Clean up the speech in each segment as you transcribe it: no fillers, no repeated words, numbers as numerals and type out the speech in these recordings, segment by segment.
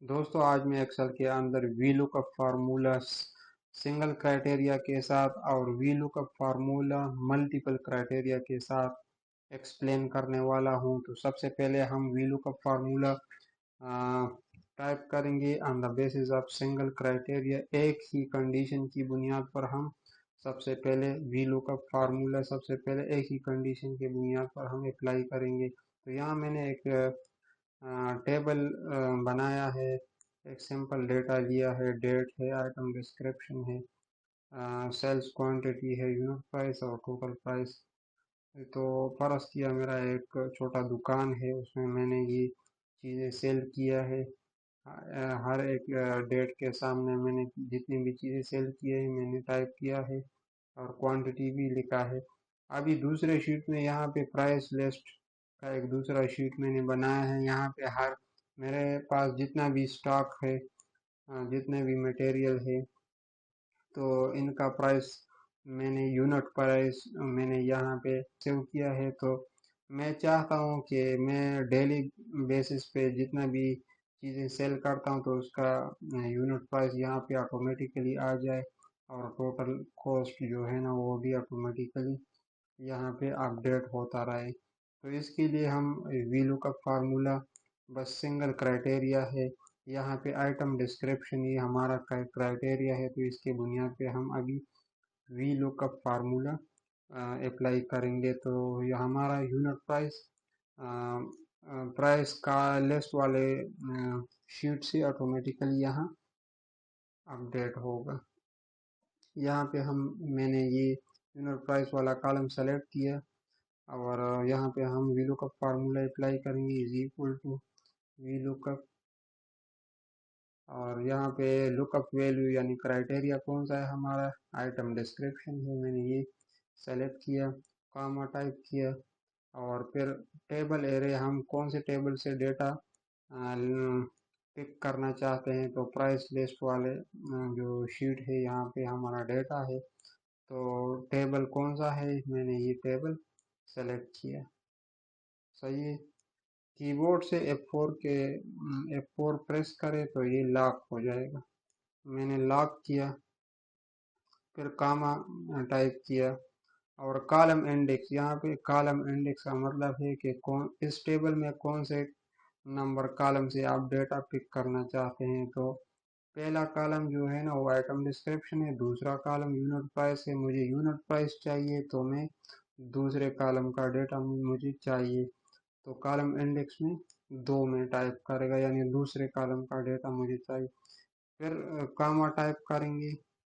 दोस्तों आज मैं एक्सेल के अंदर we lookup formula single criteria के साथ और we lookup formula multiple criteria के साथ एक्सप्लेन करने वाला हूं। तो सबसे पहले हम वी लुकअप फार्मूला टाइप करेंगे on the basis of single criteria. एक ही कंडीशन की बुनियाद पर हम सबसे पहले वी लुकअप फार्मूला सबसे पहले एक ही कंडीशन की बुनियाद पर हम अप्लाई करेंगे। तो यहाँ मैंने एक टेबल बनाया है, एक सिंपल डेटा लिया है, डेट है, आइटम डिस्क्रिप्शन है, सेल्स क्वांटिटी है, यूनिट प्राइस और टोटल प्राइस। तो फर्ज किया मेरा एक छोटा दुकान है, उसमें मैंने ये चीज़ें सेल किया है। हर एक डेट के सामने मैंने जितनी भी चीज़ें सेल की है मैंने टाइप किया है और क्वांटिटी भी लिखा है। अभी दूसरे शीट में यहाँ पे प्राइस लिस्ट का एक दूसरा शीट मैंने बनाया है। यहाँ पे हर मेरे पास जितना भी स्टॉक है, जितने भी मटेरियल है, तो इनका प्राइस मैंने यूनिट प्राइस मैंने यहाँ पे सेव किया है। तो मैं चाहता हूँ कि मैं डेली बेसिस पे जितना भी चीज़ें सेल करता हूँ तो उसका यूनिट प्राइस यहाँ पे ऑटोमेटिकली आ जाए और टोटल कॉस्ट जो है ना वो भी ऑटोमेटिकली यहाँ पे अपडेट होता रहे। तो इसके लिए हम वी लुकअप फार्मूला बस सिंगल क्राइटेरिया है। यहाँ पे आइटम डिस्क्रिप्शन ये हमारा क्राइटेरिया है, तो इसके बुनियाद पे हम अभी वी लुकअप फार्मूला अप्लाई करेंगे। तो ये हमारा यूनिट प्राइस प्राइस का लिस्ट वाले शीट से ऑटोमेटिकली यहाँ अपडेट होगा। यहाँ पे हम मैंने ये यूनिट प्राइस वाला कॉलम सेलेक्ट किया और यहाँ पे हम वी लुकअप फार्मूला अप्लाई करेंगे is equal to V lookup. और यहाँ पे लुकअप वैल्यू यानी क्राइटेरिया कौन सा है हमारा, आइटम डिस्क्रिप्शन है, मैंने ये सेलेक्ट किया, कामा टाइप किया और फिर टेबल एरे हम कौन से टेबल से डेटा पिक करना चाहते हैं। तो प्राइस लिस्ट वाले जो शीट है यहाँ पे हमारा डेटा है, तो टेबल कौन सा है, मैंने ये टेबल सेलेक्ट किया। सही है। कीबोर्ड से F4 प्रेस करें तो ये लॉक हो जाएगा। मैंने लॉक किया, फिर कामा टाइप किया और कॉलम इंडेक्स। यहाँ पे कॉलम इंडेक्स का मतलब है कि कौन इस टेबल में कौन से नंबर कॉलम से आप डेटा पिक करना चाहते हैं। तो पहला कॉलम जो है ना वो आइटम डिस्क्रिप्शन है, दूसरा कॉलम यूनिट प्राइस है, मुझे यूनिट प्राइस चाहिए तो मैं दूसरे कॉलम का डेटा मुझे चाहिए। तो कॉलम इंडेक्स में 2 में टाइप करेगा यानी दूसरे कॉलम का डेटा मुझे चाहिए। फिर कामा टाइप करेंगे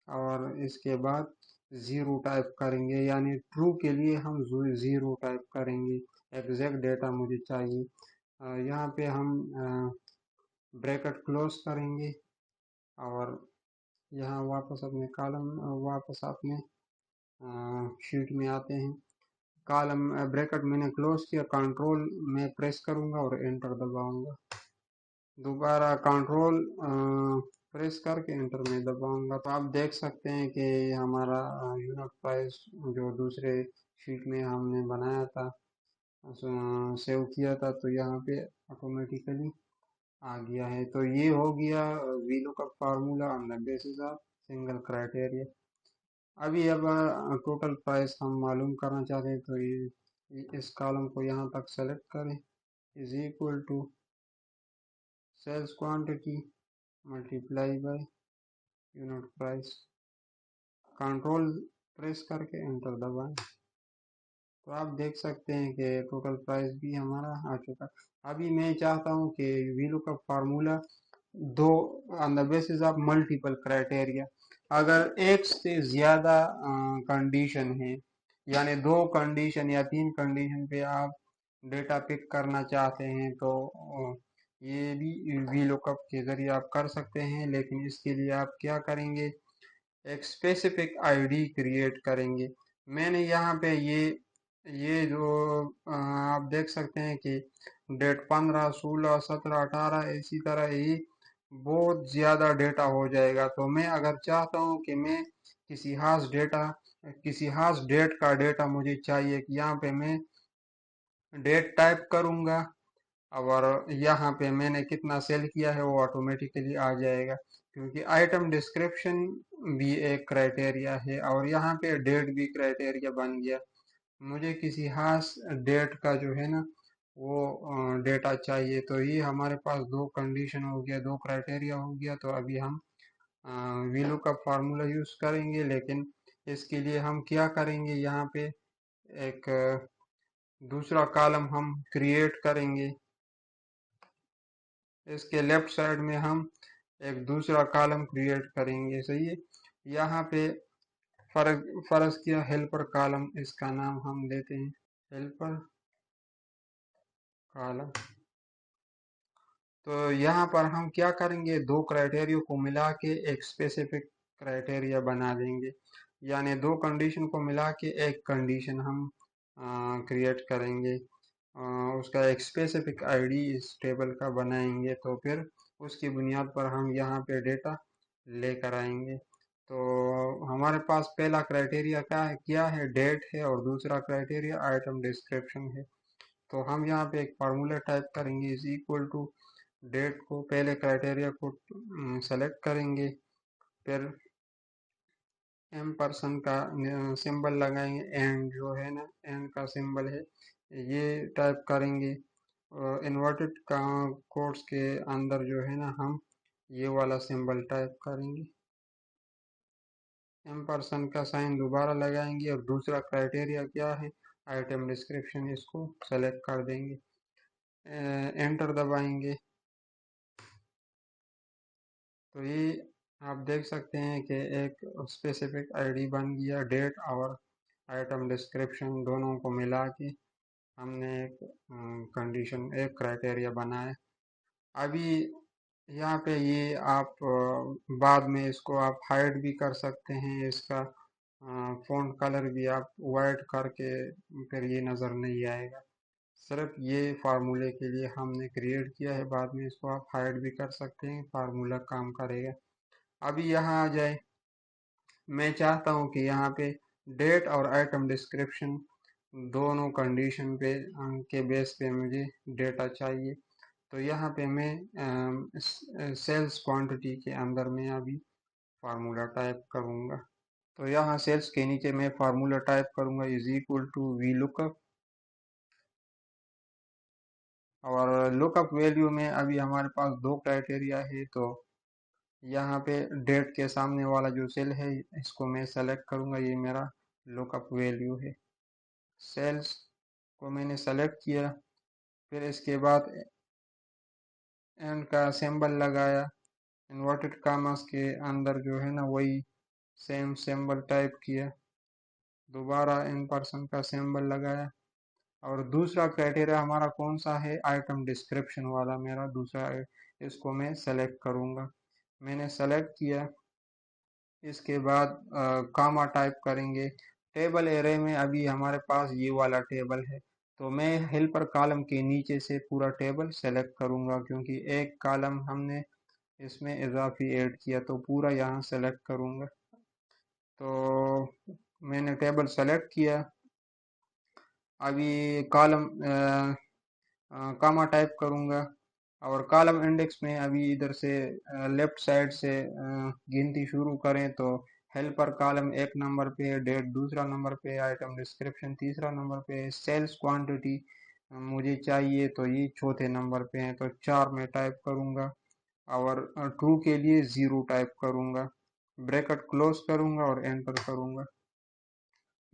और इसके बाद ज़ीरो टाइप करेंगे यानी ट्रू के लिए हम ज़ीरो टाइप करेंगे, एग्जैक्ट डेटा मुझे चाहिए। यहाँ पे हम ब्रैकेट क्लोज करेंगे और यहाँ वापस अपने कॉलम वापस अपने शीट में आते हैं। कॉलम ब्रैकेट मैंने क्लोज किया, कंट्रोल में प्रेस करूंगा और एंटर दबाऊंगा। दोबारा कंट्रोल प्रेस करके एंटर में दबाऊंगा तो आप देख सकते हैं कि हमारा यूनिट प्राइस जो दूसरे शीट में हमने बनाया था, सेव किया था, तो यहाँ पे ऑटोमेटिकली आ गया है। तो ये हो गया we lookup formula on the basis of single criteria. अभी अब टोटल प्राइस हम मालूम करना चाहते हैं तो ये इस कॉलम को यहाँ तक सेलेक्ट करें, is equal to sales quantity multiply by unit price. Control press करके एंटर दबाएं तो आप देख सकते हैं कि टोटल प्राइस भी हमारा आ चुका है। अभी मैं चाहता हूँ कि वी लुकअप फार्मूला दो on the basis of multiple criteria, अगर एक से ज़्यादा कंडीशन है यानी दो कंडीशन या तीन कंडीशन पे आप डेटा पिक करना चाहते हैं तो ये भी वी लुकअप के ज़रिए आप कर सकते हैं। लेकिन इसके लिए आप क्या करेंगे, एक स्पेसिफिक आईडी क्रिएट करेंगे। मैंने यहाँ पे ये जो आप देख सकते हैं कि डेट 15, 16, 17, 18 इसी तरह ही बहुत ज़्यादा डेटा हो जाएगा। तो मैं अगर चाहता हूँ कि मैं किसी खास डेटा किसी खास डेट का डेटा मुझे चाहिए कि यहाँ पे मैं डेट टाइप करूँगा और यहाँ पे मैंने कितना सेल किया है वो ऑटोमेटिकली आ जाएगा, क्योंकि आइटम डिस्क्रिप्शन भी एक क्राइटेरिया है और यहाँ पे डेट भी क्राइटेरिया बन गया। मुझे किसी खास डेट का जो है ना वो डेटा चाहिए, तो ये हमारे पास दो कंडीशन हो गया, दो क्राइटेरिया हो गया। तो अभी हम VLOOKUP फार्मूला यूज करेंगे, लेकिन इसके लिए हम क्या करेंगे, यहाँ पे एक दूसरा कॉलम हम क्रिएट करेंगे। इसके लेफ्ट साइड में हम एक दूसरा कॉलम क्रिएट करेंगे, सही है। यहाँ पे फर्ज किया हेल्पर कॉलम, इसका नाम हम देते हैं हेल्पर कॉलम। तो यहाँ पर हम क्या करेंगे, दो क्राइटेरिया को मिला के एक स्पेसिफिक क्राइटेरिया बना देंगे, यानी दो कंडीशन को मिला के एक कंडीशन हम क्रिएट करेंगे। उसका एक स्पेसिफिक आईडी इस टेबल का बनाएंगे, तो फिर उसकी बुनियाद पर हम यहाँ पे डेटा लेकर आएंगे। तो हमारे पास पहला क्राइटेरिया क्या है, डेट है, और दूसरा क्राइटेरिया आइटम डिस्क्रिप्शन है। तो हम यहाँ पे एक फार्मूला टाइप करेंगे, इज इक्वल टू डेट को पहले क्राइटेरिया को सेलेक्ट करेंगे, फिर M% का सिंबल लगाएंगे, एंड जो है ना एंड का सिंबल है ये टाइप करेंगे। इन्वर्टेड का कोट्स के अंदर जो है ना हम ये वाला सिंबल टाइप करेंगे, M% का साइन दोबारा लगाएंगे, और दूसरा क्राइटेरिया क्या है, आइटम डिस्क्रिप्शन, इसको सेलेक्ट कर देंगे, एंटर दबाएंगे। तो ये आप देख सकते हैं कि एक स्पेसिफिक आईडी बन गया, डेट और आइटम डिस्क्रिप्शन दोनों को मिला के हमने एक कंडीशन, एक क्राइटेरिया बनाया। अभी यहाँ पे ये आप बाद में इसको आप हाइड भी कर सकते हैं, इसका फ़ॉन्ट कलर भी आप वाइट करके, फिर ये नज़र नहीं आएगा। सिर्फ ये फार्मूले के लिए हमने क्रिएट किया है, बाद में इसको आप हाइड भी कर सकते हैं, फार्मूला काम करेगा। अभी यहाँ आ जाए, मैं चाहता हूँ कि यहाँ पे डेट और आइटम डिस्क्रिप्शन दोनों कंडीशन पे के बेस पे मुझे डेटा चाहिए। तो यहाँ पे मैं सेल्स क्वांटिटी के अंदर में अभी फार्मूला टाइप करूँगा। तो यहाँ सेल्स के नीचे मैं फार्मूला टाइप करूँगा, इज इक्वल टू VLOOKUP, और लुकअप वैल्यू में अभी हमारे पास दो क्राइटेरिया है। तो यहाँ पे डेट के सामने वाला जो सेल है इसको मैं सेलेक्ट करूँगा, ये मेरा लुकअप वैल्यू है। सेल्स को मैंने सेलेक्ट किया, फिर इसके बाद एंड का सिंबल लगाया, इन्वर्टेड कामास के अंदर जो है ना वही सेम सिंबल टाइप किया, दोबारा M% का सिंबल लगाया, और दूसरा क्राइटेरिया हमारा कौन सा है, आइटम डिस्क्रिप्शन वाला मेरा दूसरा, इसको मैं सेलेक्ट करूँगा। मैंने सेलेक्ट किया, इसके बाद कामा टाइप करेंगे। टेबल एरे में अभी हमारे पास ये वाला टेबल है, तो मैं हेल्पर कॉलम के नीचे से पूरा टेबल सेलेक्ट करूँगा, क्योंकि एक कॉलम हमने इसमें इजाफी ऐड किया, तो पूरा यहाँ सेलेक्ट करूँगा। तो मैंने टेबल सेलेक्ट किया, अभी कॉलम कामा टाइप करूँगा, और कॉलम इंडेक्स में अभी इधर से लेफ्ट साइड से गिनती शुरू करें तो हेल्पर कॉलम एक नंबर पे है, डेट दूसरा नंबर पे, आइटम डिस्क्रिप्शन तीसरा नंबर पे, सेल्स क्वांटिटी मुझे चाहिए तो ये चौथे नंबर पे है, तो 4 में टाइप करूँगा, और ट्रू के लिए 0 टाइप करूँगा, ब्रैकेट क्लोज करूँगा और एंटर करूँगा।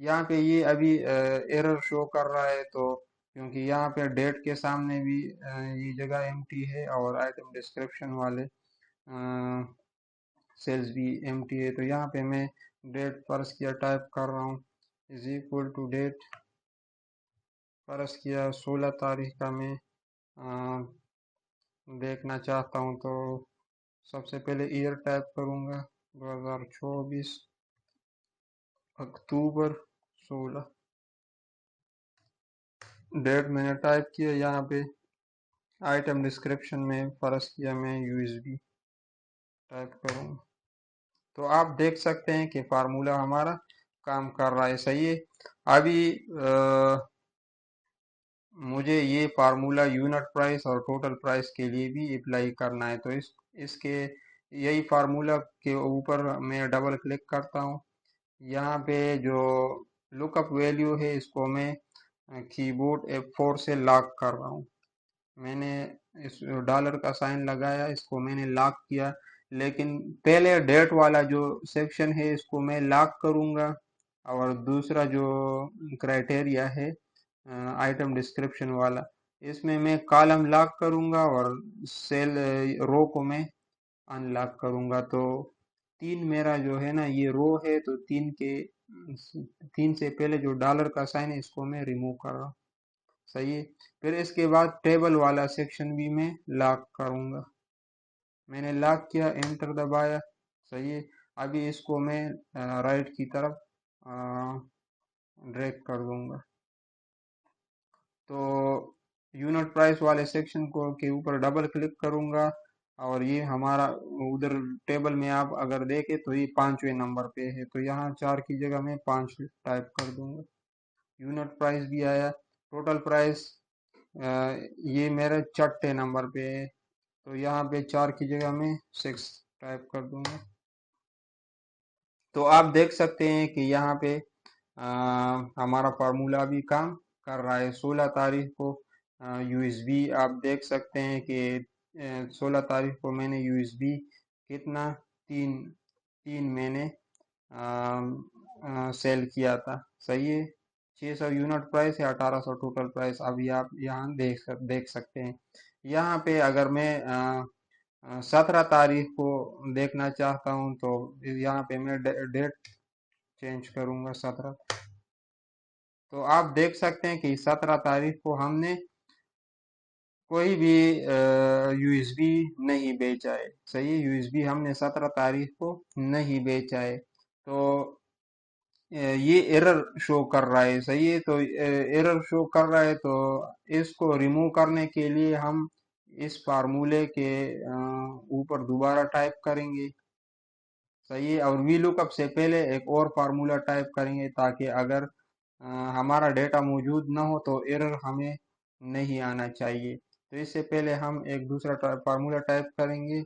यहाँ पे ये अभी एरर शो कर रहा है, तो क्योंकि यहाँ पे डेट के सामने भी ये जगह एम्प्टी है, और आइटम डिस्क्रिप्शन वाले सेल्स भी एम्प्टी है। तो यहाँ पे मैं डेट फर्स्ट किया टाइप कर रहा हूँ, is equal to date first किया 16 तारीख का मैं देखना चाहता हूँ, तो सबसे पहले ईयर टाइप करूँगा 2024 अक्टूबर 16, डेट मैंने टाइप किया, यहाँ पे आइटम डिस्क्रिप्शन में फर्ज किया मैं USB टाइप करूँगा। तो आप देख सकते हैं कि फार्मूला हमारा काम कर रहा है, सही है। अभी मुझे ये फार्मूला यूनिट प्राइस और टोटल प्राइस के लिए भी अप्लाई करना है, तो इसके यही फार्मूला के ऊपर मैं डबल क्लिक करता हूँ। यहाँ पे जो लुकअप वैल्यू है इसको मैं कीबोर्ड F4 से लॉक कर रहा हूँ। मैंने इस डॉलर का साइन लगाया, इसको मैंने लॉक किया, लेकिन पहले डेट वाला जो सेक्शन है इसको मैं लॉक करूंगा, और दूसरा जो क्राइटेरिया है आइटम डिस्क्रिप्शन वाला, इसमें मैं कॉलम लॉक करूंगा और सेल रो को मैं अनलॉक करूंगा। तो तीन मेरा जो है ना ये रो है, तो तीन से पहले जो डॉलर का साइन है इसको मैं रिमूव कर रहा हूँ। सही है। फिर इसके बाद टेबल वाला सेक्शन भी मैं लॉक करूंगा। मैंने लॉक किया, एंटर दबाया। सही है। अभी इसको मैं राइट की तरफ ड्रैग कर दूंगा। तो यूनिट प्राइस वाले सेक्शन को के ऊपर डबल क्लिक करूंगा, और ये हमारा उधर टेबल में आप अगर देखें तो ये 5वें नंबर पे है, तो यहाँ 4 की जगह मैं 5 टाइप कर दूंगा। यूनिट प्राइस भी आया। टोटल प्राइस ये मेरे 4 नंबर पे है, तो यहाँ पे 4 की जगह मैं 6 टाइप कर दूंगा। तो आप देख सकते हैं कि यहाँ पे हमारा फार्मूला भी काम कर रहा है। 16 तारीख को यूएसबी आप देख सकते हैं कि 16 तारीख को मैंने यूएसबी कितना तीन तीन मैंने सेल किया था। सही है। 600 यूनिट प्राइस है, 1800 टोटल प्राइस। अभी आप यहाँ देख सकते हैं। यहाँ पे अगर मैं 17 तारीख को देखना चाहता हूँ, तो यहाँ पे मैं डेट चेंज करूंगा 17। तो आप देख सकते हैं कि 17 तारीख को हमने कोई भी यूएसबी नहीं बेचा है। सही है। यूएसबी हमने 17 तारीख को नहीं बेचा है। तो ये एरर शो कर रहा है। सही है। तो एरर शो कर रहा है, तो इसको रिमूव करने के लिए हम इस फार्मूले के ऊपर दोबारा टाइप करेंगे। सही है। और वी लुकअप से पहले एक और फार्मूला टाइप करेंगे, ताकि अगर हमारा डेटा मौजूद ना हो तो एरर हमें नहीं आना चाहिए। तो इससे पहले हम एक दूसरा फार्मूला टाइप करेंगे,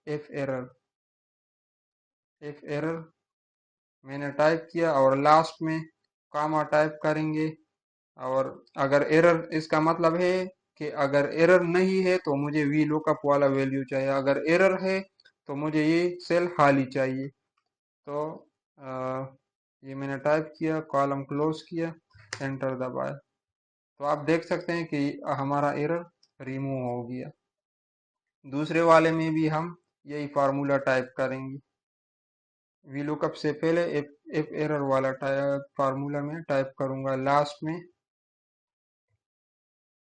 एफ एरर मैंने टाइप किया, और लास्ट में कामा टाइप करेंगे। और अगर एरर, इसका मतलब है कि अगर एरर नहीं है तो मुझे वी लुकअप वाला वैल्यू चाहिए, अगर एरर है तो मुझे ये सेल खाली चाहिए। तो अ, ये मैंने टाइप किया, कॉलम क्लोज किया, एंटर दबाया। तो आप देख सकते हैं कि हमारा एरर रिमूव हो गया। दूसरे वाले में भी हम यही फार्मूला टाइप करेंगे। वी लुकअप से पहले एफ एरर वाला फार्मूला में टाइप करूंगा।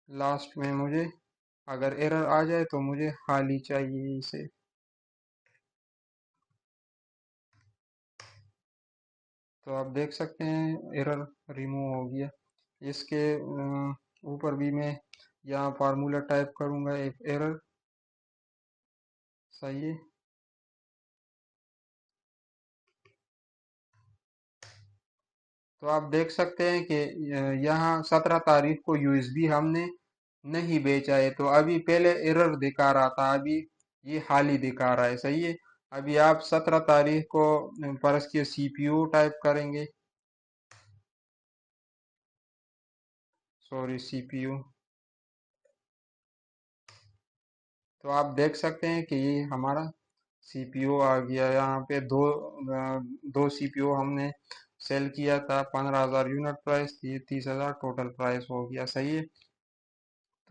लास्ट में मुझे अगर एरर आ जाए तो मुझे खाली चाहिए इसे। तो आप देख सकते हैं एरर रिमूव हो गया। इसके ऊपर भी मैं यहाँ फार्मूला टाइप करूंगा, एफ एरर। सही है। तो आप देख सकते हैं कि यहाँ 17 तारीख को यूएसबी हमने नहीं बेचा है, तो अभी पहले एरर दिखा रहा था, अभी ये खाली दिखा रहा है। सही है। अभी आप 17 तारीख को परस के सीपीयू टाइप करेंगे, सॉरी सीपीयू। तो आप देख सकते हैं कि ये हमारा सीपीयू आ गया। यहाँ पे दो सीपीयू हमने सेल किया था, 15,000 यूनिट प्राइस थी, 30,000 टोटल प्राइस हो गया। सही है।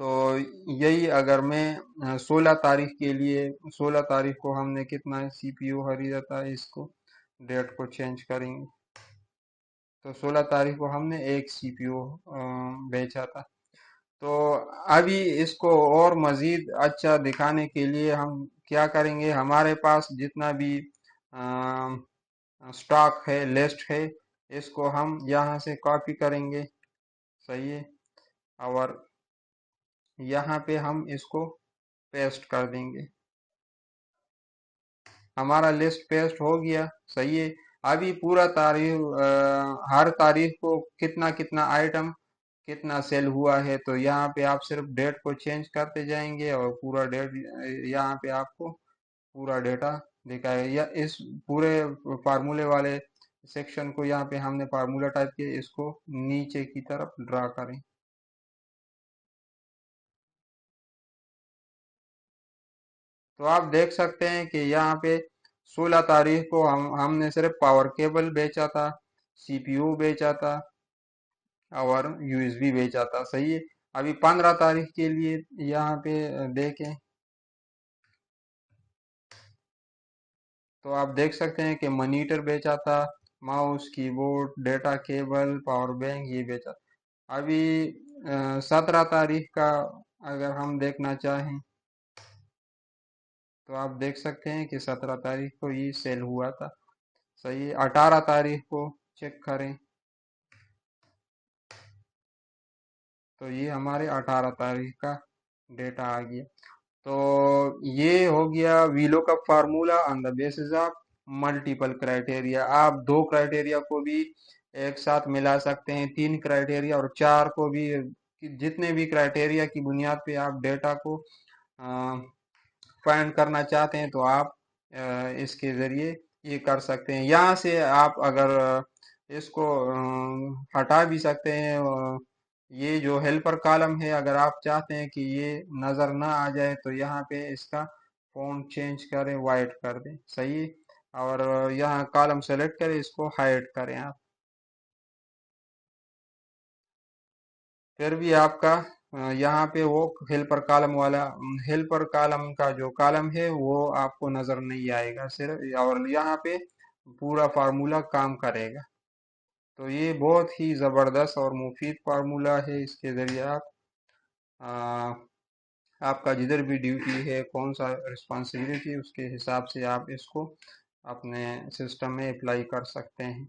तो यही अगर मैं 16 तारीख के लिए, 16 तारीख को हमने कितना सीपीयू खरीदा था, इसको डेट को चेंज करेंगे। तो 16 तारीख को हमने एक सीपीयू बेचा था। तो अभी इसको और मज़ीद अच्छा दिखाने के लिए हम क्या करेंगे, हमारे पास जितना भी स्टॉक है, लिस्ट है, इसको हम यहाँ से कॉपी करेंगे। सही है। और यहाँ पे हम इसको पेस्ट कर देंगे। हमारा लिस्ट पेस्ट हो गया। सही है। अभी पूरा तारीख हर तारीख को कितना कितना आइटम कितना सेल हुआ है। तो यहाँ पे आप सिर्फ डेट को चेंज करते जाएंगे और पूरा डेट यहाँ पे आपको पूरा डेटा दिखाएगा। या इस पूरे फार्मूले वाले सेक्शन को यहाँ पे हमने फार्मूला टाइप किया, इसको नीचे की तरफ ड्रा करें। तो आप देख सकते हैं कि यहाँ पे 16 तारीख को हमने सिर्फ पावर केबल बेचा था, सीपीयू बेचा था और यूएसबी बेचा था। सही है। अभी 15 तारीख के लिए यहाँ पे देखें तो आप देख सकते हैं कि मॉनिटर बेचा था, mouse, keyboard, data cable, power bank ये बेचा। अभी 17 तारीख का अगर हम देखना चाहें तो आप देख सकते हैं कि 17 तारीख को ये सेल हुआ था। सही है। 18 तारीख को चेक करें तो ये हमारे 18 तारीख का डेटा आ गया। तो ये हो गया VLOOKUP formula on the basis of multiple criteria. आप दो क्राइटेरिया को भी एक साथ मिला सकते हैं, तीन क्राइटेरिया और चार को भी, जितने भी क्राइटेरिया की बुनियाद पे आप डेटा को फाइंड करना चाहते हैं तो आप इसके जरिए ये कर सकते हैं। यहाँ से आप अगर इसको हटा भी सकते हैं। ये जो हेल्पर कॉलम है, अगर आप चाहते हैं कि ये नज़र ना आ जाए तो यहाँ पे इसका फॉन्ट चेंज करें, वाइट कर दें। सही है। और यहाँ कॉलम सेलेक्ट करें, इसको हाइड करें आप। फिर भी आपका यहाँ पे वो हेल्पर कॉलम वाला, हेल्पर कॉलम का जो कॉलम है वो आपको नजर नहीं आएगा सिर्फ, और यहाँ पे पूरा फार्मूला काम करेगा। तो ये बहुत ही जबरदस्त और मुफीद फार्मूला है। इसके जरिए आप आ, आपका जिधर भी ड्यूटी है, कौन सा रिस्पॉन्सिबिलिटी, उसके हिसाब से आप इसको अपने सिस्टम में अप्लाई कर सकते हैं।